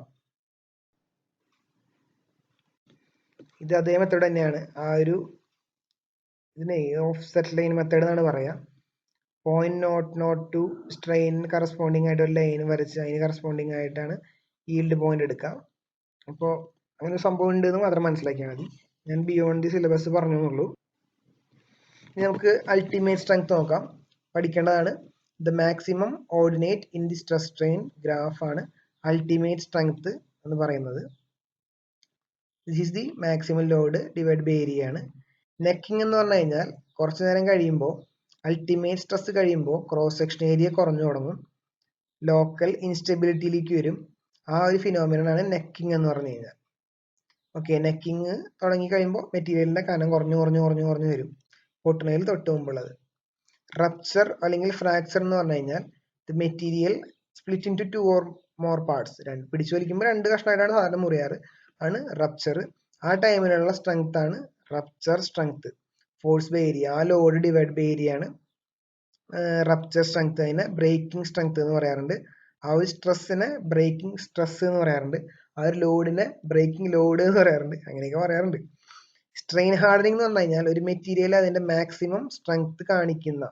ഇത് അതേ മെത്തേഡ് തന്നെയാണ്. ആ ഒരു ഇതിനെ ഓഫ്സെറ്റ് ലൈൻ മെത്തേഡ് എന്നാണ് പറയാ. .002 ടു സ്ട്രെയിൻ കറസ്പോണ്ടിങ് ആയിട്ട് ഒരു ലൈൻ വരച്ച് അതിന് കറസ്പോണ്ടിങ് ആയിട്ടാണ് yield പോയിന്റ് എടുക്കുക. അപ്പോൾ അങ്ങനെ ഒരു സംഭവം ഉണ്ട് എന്ന് മാത്രം മനസ്സിലാക്കിയാൽ മതി. ഞാൻ ബിയോണ്ട് ദി സിലബസ് പറഞ്ഞു എന്നുള്ളൂ. ഇനി നമുക്ക് അൾട്ടിമേറ്റ് സ്ട്രെങ്ത് നോക്കാം. പഠിക്കേണ്ടതാണ്. The maximum ordinate in the stress strain graph ആണ് അൾട്ടിമേറ്റ് സ്ട്രെങ്ത് എന്ന് പറയുന്നത്. This is the maximum load divide by area ആണ്. നെക്കിംഗ് എന്ന് പറഞ്ഞു കഴിഞ്ഞാൽ കുറച്ചു നേരം കഴിയുമ്പോൾ അൾട്ടിമേറ്റ് സ്ട്രെസ് കഴിയുമ്പോൾ ക്രോസ് സെക്ഷൻ ഏരിയ കുറഞ്ഞു തുടങ്ങും, ലോക്കൽ ഇൻസ്റ്റെബിലിറ്റിയിലേക്ക് വരും. ആ ഒരു ഫിനോമിനനാണ് നെക്കിംഗ് എന്ന് പറഞ്ഞു കഴിഞ്ഞാൽ. ഓക്കെ, നെക്കിംഗ് തുടങ്ങി കഴിയുമ്പോൾ മെറ്റീരിയലിന്റെ കനം കുറഞ്ഞു വരും, പൊട്ടുന്നതിൽ തൊട്ട് മുമ്പുള്ളത്. റപ്ചർ അല്ലെങ്കിൽ ഫ്രാക്ചർ എന്ന് പറഞ്ഞു കഴിഞ്ഞാൽ the material split into 2 or more parts. പിടിച്ചു വലിക്കുമ്പോൾ 2 കഷ്ണമായിട്ടാണ് സാധാരണ മുറിയാറ്, ആണ് റപ്ചർ. ആ ടൈമിലുള്ള സ്ട്രെങ്ത് ആണ് rupture strength. Force by area, ആ ലോഡ് ഡിവൈഡ് ബൈ ഏരിയ ആണ് റപ്ചർ സ്ട്രെങ്ത്. അതിനെ ബ്രേക്കിംഗ് സ്ട്രെങ്ത് എന്ന് പറയാറുണ്ട്. ആ ഒരു സ്ട്രെസ്സിനെ ബ്രേക്കിംഗ് സ്ട്രെസ് എന്ന് പറയാറുണ്ട്. ആ ഒരു ലോഡിനെ ബ്രേക്കിംഗ് ലോഡ് എന്ന് പറയാറുണ്ട്. അങ്ങനെയൊക്കെ പറയാറുണ്ട്. സ്ട്രെയിൻ ഹാർഡനിങ് എന്ന് പറഞ്ഞു കഴിഞ്ഞാൽ ഒരു മെറ്റീരിയൽ അതിന്റെ മാക്സിമം സ്ട്രെങ്ത് കാണിക്കുന്ന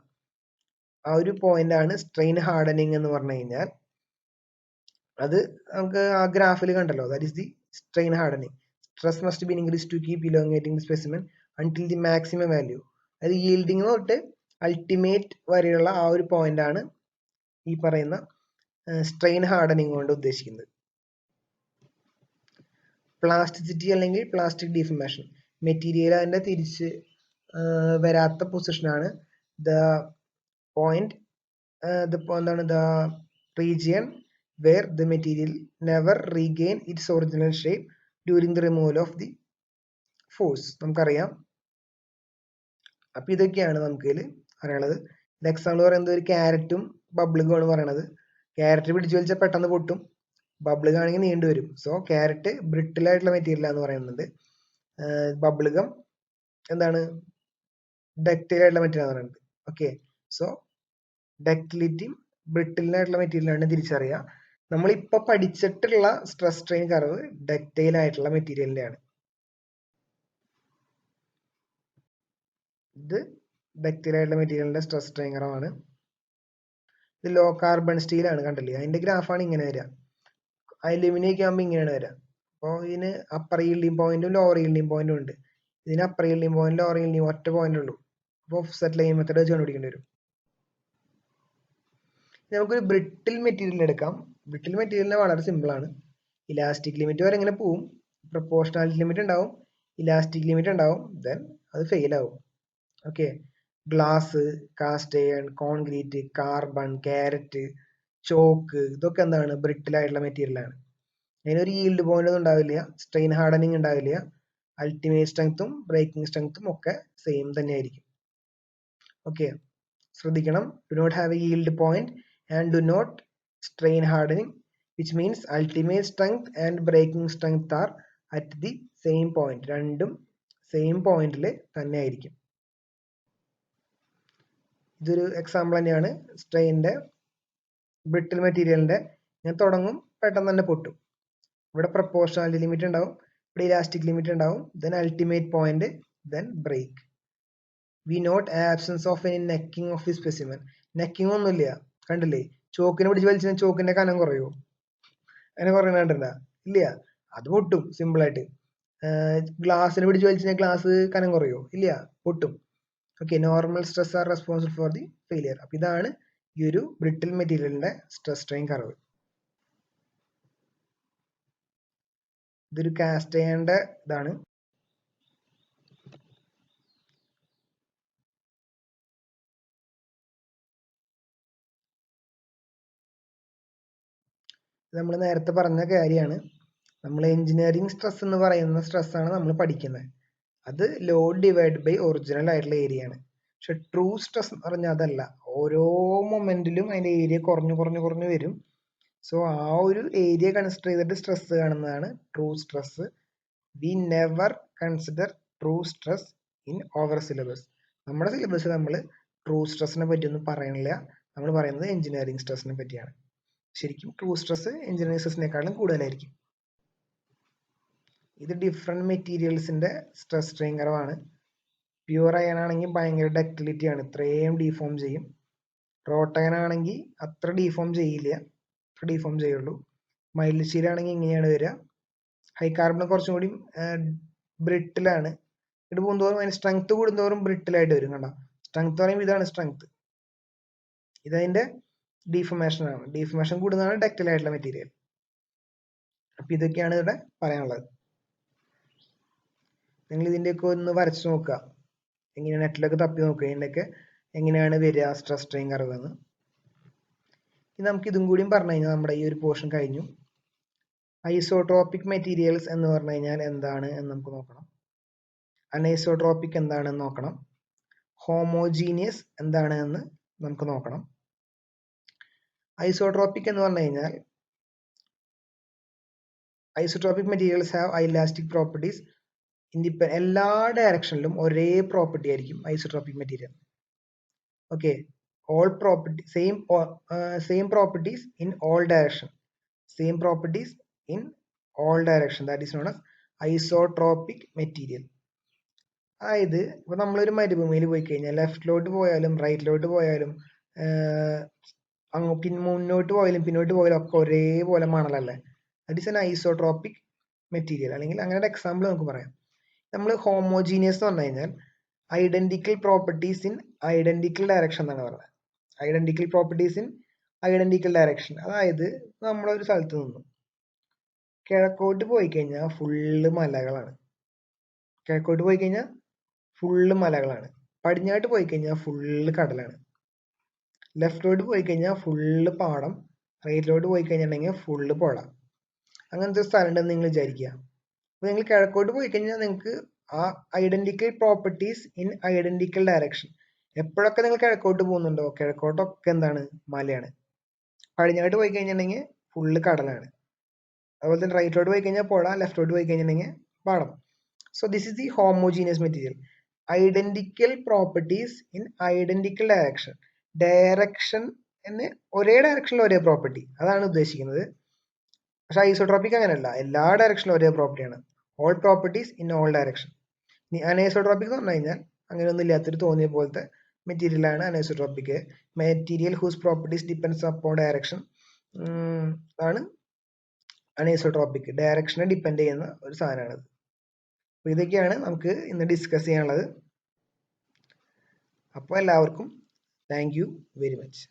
ആ ഒരു പോയിന്റ് ആണ് സ്ട്രെയിൻ ഹാർഡനിങ് എന്ന് പറഞ്ഞു കഴിഞ്ഞാൽ. അത് നമുക്ക് ആ ഗ്രാഫിൽ കണ്ടല്ലോ, that is the strain hardening. Stress must be increase to keep elongating the specimen until the maximum value. അത് yielding തൊട്ട് അൾട്ടിമേറ്റ് വരെയുള്ള ആ ഒരു പോയിന്റ് ആണ് ഈ പറയുന്ന സ്ട്രെയിൻ ഹാർഡനിങ് കൊണ്ട് ഉദ്ദേശിക്കുന്നത്. പ്ലാസ്റ്റിസിറ്റി അല്ലെങ്കിൽ പ്ലാസ്റ്റിക് ഡീഫോർമേഷൻ, മെറ്റീരിയൽ അതിന്റെ തിരിച്ച് വരാത്ത പൊസിഷനാണ് ദ പോയിന്റ്, എന്താണ് the region where the material never regain its original shape during the removal of the force. നമുക്കറിയാം. അപ്പൊ ഇതൊക്കെയാണ് നമുക്ക് ഇതിൽ അറിയാനുള്ളത്. ഇത് എക്സാമ്പിൾ പറയുന്നത് ഒരു ക്യാരറ്റും ബബിളുമാണ് പറയണത്. ക്യാരറ്റ് പിടിച്ചു വലിച്ചാൽ പെട്ടെന്ന് പൊട്ടും, ബബിൾ ആണെങ്കിൽ നീണ്ടു വരും. സോ ക്യാരറ്റ് ബ്രിട്ടിൽ ആയിട്ടുള്ള മെറ്റീരിയൽ എന്ന് പറയുന്നത്, ബബിളുകം എന്താണ് ഡക്റ്റൈൽ ആയിട്ടുള്ള മെറ്റീരിയൽ എന്ന് പറയുന്നത്. ഓക്കെ, സോ ഡക്റ്റിലിറ്റിയും ബ്രിട്ടിലായിട്ടുള്ള മെറ്റീരിയലാണ് തിരിച്ചറിയുക. നമ്മളിപ്പോൾ പഠിച്ചിട്ടുള്ള സ്ട്രെസ് സ്ട്രെയിൻ കർവ് ഡക്റ്റൈൽ ആയിട്ടുള്ള മെറ്റീരിയലിന്റെ ആണ്. ഇത് ഡക്റ്റൈൽ ആയിട്ടുള്ള മെറ്റീരിയലിന്റെ സ്ട്രെസ് സ്ട്രെയിൻ കർവാണ്. ഇത് ലോ കാർബൺ സ്റ്റീൽ ആണ്, കണ്ടില്ലേ? അതിന്റെ ഗ്രാഫാണ് ഇങ്ങനെ വരിക. അലുമിനിയൊക്കെ ആകുമ്പോൾ ഇങ്ങനെയാണ് വരിക. അപ്പോൾ ഇതിന് അപ്പർ yielding പോയിന്റും ലോവർ yielding പോയിന്റും ഉണ്ട്. ഇതിന് upper yielding point lower yielding ഒറ്റ പോയിന്റ് ഉള്ളൂ. അപ്പോൾ ഓഫ്സെറ്റ് ലൈൻ മെത്തേഡ് വെച്ച് കണ്ടുപിടിക്കേണ്ടി വരും. നമുക്കൊരു ബ്രിട്ടിൽ മെറ്റീരിയൽ എടുക്കാം. ബ്രിട്ടിൽ മെറ്റീരിയലിന് വളരെ സിമ്പിൾ ആണ്. ഇലാസ്റ്റിക് ലിമിറ്റ് വരെ ഇങ്ങനെ പോവും, പ്രൊപ്പോർഷണാലിറ്റി ലിമിറ്റ് ഉണ്ടാവും, ഇലാസ്റ്റിക് ലിമിറ്റ് ഉണ്ടാവും, ദെൻ അത് ഫെയിൽ ആവും. Okay, glass, cast iron, concrete, carbon, carrot, chalk, ഇതൊക്കെ എന്താണ് ബ്രിട്ടിൽ ആയിട്ടുള്ള മെറ്റീരിയൽ ആണ്. അതിനൊരു yield പോയിന്റ് ഒന്നും ഉണ്ടാവില്ല, സ്ട്രെയിൻ ഹാർഡനിങ് ഉണ്ടാവില്ല, അൾട്ടിമേറ്റ് സ്ട്രെങ്ത്തും ബ്രേക്കിംഗ് സ്ട്രെങ്ത്തും ഒക്കെ സെയിം തന്നെ ആയിരിക്കും. ഓക്കെ, ശ്രദ്ധിക്കണം. Do not have a yield point and do not strain hardening, which means ultimate strength and breaking strength are at the same point. രണ്ടും സെയിം പോയിന്റിൽ തന്നെ ആയിരിക്കും. ഇതൊരു എക്സാമ്പിൾ തന്നെയാണ് സ്ട്രെയിനിന്റെ ബ്രിട്ടിൽ മെറ്റീരിയലിന്റെ. ഞാൻ തുടങ്ങും, പെട്ടെന്ന് തന്നെ പൊട്ടും. ഇവിടെ പ്രൊപ്പോർഷണാലിറ്റി ലിമിറ്റ് ഉണ്ടാവും, ഇവിടെ ഇലാസ്റ്റിക് ലിമിറ്റ് ഉണ്ടാവും, then ultimate point, then break. We note absence of any necking of the specimen. Necking ഒന്നുമില്ല, കണ്ടില്ലേ? ചോക്കിനെ പിടിച്ച് വലിച്ചാൽ ചോക്കിന്റെ കനം കുറയോ? അങ്ങനെ കുറയണ കണ്ടില്ല? ഇല്ല, അത് പൊട്ടും സിമ്പിൾ ആയിട്ട്. ഗ്ലാസ്സിനെ പിടിച്ച് വലിച്ചാൽ ഗ്ലാസ് കനം കുറയോ? ഇല്ല, പൊട്ടും. Okay, normal stress are responsible for the failure. അപ്പൊ ഇതാണ് ഈ ഒരു ബ്രിട്ടിൽ മെറ്റീരിയലിന്റെ സ്ട്രെസ് സ്ട്രെയിൻ കർവ്. ഇതൊരു കാസ്റ്റ് അയണിന്റെ ഇതാണ്. നമ്മൾ നേരത്തെ പറഞ്ഞ കാര്യമാണ്. നമ്മൾ എഞ്ചിനീയറിംഗ് സ്ട്രെസ് എന്ന് പറയുന്ന സ്ട്രെസ് ആണ് നമ്മൾ പഠിക്കുന്നത്. അത് ലോഡ് ഡിവൈഡ് ബൈ ഒറിജിനൽ ആയിട്ടുള്ള ഏരിയ ആണ്. പക്ഷെ ട്രൂ സ്ട്രെസ് എന്ന് പറഞ്ഞാൽ അതല്ല. ഓരോ മൊമെന്റിലും അതിന്റെ ഏരിയ കുറഞ്ഞു കുറഞ്ഞു കുറഞ്ഞു വരും. സോ ആ ഒരു ഏരിയ കൺസിഡർ ചെയ്തിട്ട് സ്ട്രെസ് കാണുന്നതാണ് true stress. We never consider true stress in our syllabus. നമ്മുടെ സിലബസ് നമ്മൾ ട്രൂ സ്ട്രെസ്സിനെ പറ്റി ഒന്നും പറയണില്ല. നമ്മൾ പറയുന്നത് എഞ്ചിനീയറിംഗ് സ്ട്രെസ്സിനെ പറ്റിയാണ്. ശരിക്കും ട്രൂ സ്ട്രെസ് എഞ്ചിനീയറിംഗ് സ്ട്രെസ്സിനേക്കാളും കൂടുതലായിരിക്കും. ഇത് ഡിഫറെന്റ് മെറ്റീരിയൽസിന്റെ സ്ട്രെസ് സ്ട്രെയിൻ കർവാണ്. പ്യൂർ അയൺ ആണെങ്കിൽ ഭയങ്കര ഡക്റ്റിലിറ്റി ആണ്, ഇത്രയും ഡീഫോം ചെയ്യും. റോട്ട് അയൺ ആണെങ്കിൽ അത്ര ഡീഫോം ചെയ്യില്ല, അത്ര ഡീഫോം ചെയ്യുള്ളൂ. മൈൽഡ് സ്റ്റീൽ ആണെങ്കിൽ ഇങ്ങനെയാണ് വരിക. ഹൈ കാർബൺ കുറച്ചും കൂടി ബ്രിട്ടിലാണ്. ഇത് പോകുന്തോറും അതിന് സ്ട്രെങ്ത് കൂടുന്തോറും ബ്രിട്ടിലായിട്ട് വരും. കണ്ടോ, സ്ട്രെങ്ത് പറയുമ്പോൾ ഇതാണ് സ്ട്രെങ്ത്, ഇതതിന്റെ ഡീഫോമേഷൻ ആണ്. ഡീഫോമേഷൻ കൂടുന്നതാണ് ഡക്റ്റൈൽ ആയിട്ടുള്ള മെറ്റീരിയൽ. അപ്പൊ ഇതൊക്കെയാണ് ഇവിടെ പറയാനുള്ളത്. നിങ്ങൾ ഇതിന്റെയൊക്കെ ഒന്ന് വരച്ചു നോക്കുക, എങ്ങനെയാണ് നെറ്റിലൊക്കെ തപ്പി നോക്കുക ഇതിന്റെയൊക്കെ എങ്ങനെയാണ് വരിക സ്ട്രെസ് സ്ട്രെയിൻ കർവ് എന്ന്. ഇനി നമുക്ക് ഇതും കൂടിയും പറഞ്ഞു കഴിഞ്ഞാൽ നമ്മുടെ ഈ ഒരു പോർഷൻ കഴിഞ്ഞു. ഐസോട്രോപിക് മെറ്റീരിയൽസ് എന്ന് പറഞ്ഞു കഴിഞ്ഞാൽ എന്താണ് എന്ന് നമുക്ക് നോക്കണം. അനൈസോട്രോപിക് എന്താണെന്ന് നോക്കണം. ഹോമോജീനിയസ് എന്താണ് എന്ന് നമുക്ക് നോക്കണം. ഐസോട്രോപിക് എന്ന് പറഞ്ഞു കഴിഞ്ഞാൽ ഐസോട്രോപിക് മെറ്റീരിയൽസ് ഹാവ് ഐലാസ്റ്റിക് പ്രോപ്പർട്ടീസ്. എല്ലാ ഡയറക്ഷനിലും ഒരേ പ്രോപ്പർട്ടി ആയിരിക്കും isotropic material. Okay, all property same properties in all direction, same properties in all direction, that is known as isotropic material. അതായത് ഇപ്പൊ നമ്മളൊരു മരുഭൂമിയിൽ പോയി കഴിഞ്ഞാൽ ലെഫ്റ്റിലോട്ട് പോയാലും റൈറ്റിലോട്ട് പോയാലും മുന്നോട്ട് പോയാലും പിന്നോട്ട് പോയാലും ഒക്കെ ഒരേപോലെ മണലല്ലേ. That is an isotropic material. അല്ലെങ്കിൽ അങ്ങനെ ഒരു എക്സാമ്പിൾ നമുക്ക് പറയാം. നമ്മൾ ഹോമോജീനിയസ് എന്ന് പറഞ്ഞു കഴിഞ്ഞാൽ identical properties in identical direction എന്നാണ് പറയുന്നത്. Identical properties in identical direction. അതായത് നമ്മളൊരു സ്ഥലത്ത് നിന്നും കിഴക്കോട്ട് പോയി കഴിഞ്ഞാൽ ഫുള്ള് മലകളാണ്. കിഴക്കോട്ട് പോയി കഴിഞ്ഞാൽ ഫുള്ള് മലകളാണ്. പടിഞ്ഞാട്ട് പോയി കഴിഞ്ഞാൽ ഫുള്ള് കടലാണ്. ലെഫ്റ്റിലോട്ട് പോയി കഴിഞ്ഞാൽ ഫുള്ള് പാടം. റൈറ്റിലോട്ട് പോയി കഴിഞ്ഞിട്ടുണ്ടെങ്കിൽ ഫുള്ള് പുഴ. അങ്ങനത്തെ ഒരു സ്ഥലം ഉണ്ടെന്ന് നിങ്ങൾ വിചാരിക്കുക. അപ്പൊ നിങ്ങൾ കിഴക്കോട്ട് പോയി കഴിഞ്ഞാൽ നിങ്ങൾക്ക് ആ identical properties in identical direction. എപ്പോഴൊക്കെ നിങ്ങൾ കിഴക്കോട്ട് പോകുന്നുണ്ടോ കിഴക്കോട്ടൊക്കെ എന്താണ് മലയാണ്. പടിഞ്ഞാട്ട് പോയി കഴിഞ്ഞിട്ടുണ്ടെങ്കിൽ ഫുള്ള് കടലാണ്. അതുപോലെ തന്നെ റൈറ്റിലോട്ട് പോയി കഴിഞ്ഞാൽ പുഴ, ലെഫ്റ്റിലോട്ട് പോയി കഴിഞ്ഞിട്ടുണ്ടെങ്കിൽ പാടം. So this is the homogeneous material. Identical properties in identical direction. Direction എന്ന് ഒരേ ഡയറക്ഷനിൽ ഒരേ പ്രോപ്പർട്ടി, അതാണ് ഉദ്ദേശിക്കുന്നത്. പക്ഷെ ഐസോട്രോപിക് അങ്ങനെയല്ല, എല്ലാ ഡയറക്ഷനിലും ഒരേ പ്രോപ്പർട്ടിയാണ്. All properties in all direction. ഇനി അനൈസോട്രോപിക് എന്ന് പറഞ്ഞു കഴിഞ്ഞാൽ അങ്ങനെയൊന്നും ഇല്ലാത്തൊരു തോന്നിയ പോലത്തെ മെറ്റീരിയലാണ് anisotropic. Material whose properties depends upon direction ആണ് അനൈസോട്രോപിക്. ഡയറക്ഷനെ ഡിപ്പെൻഡ് ചെയ്യുന്ന ഒരു സാധനമാണത്. അപ്പോൾ ഇതൊക്കെയാണ് നമുക്ക് ഇന്ന് ഡിസ്കസ് ചെയ്യാനുള്ളത്. അപ്പോൾ എല്ലാവർക്കും താങ്ക് യു വെരി മച്ച്.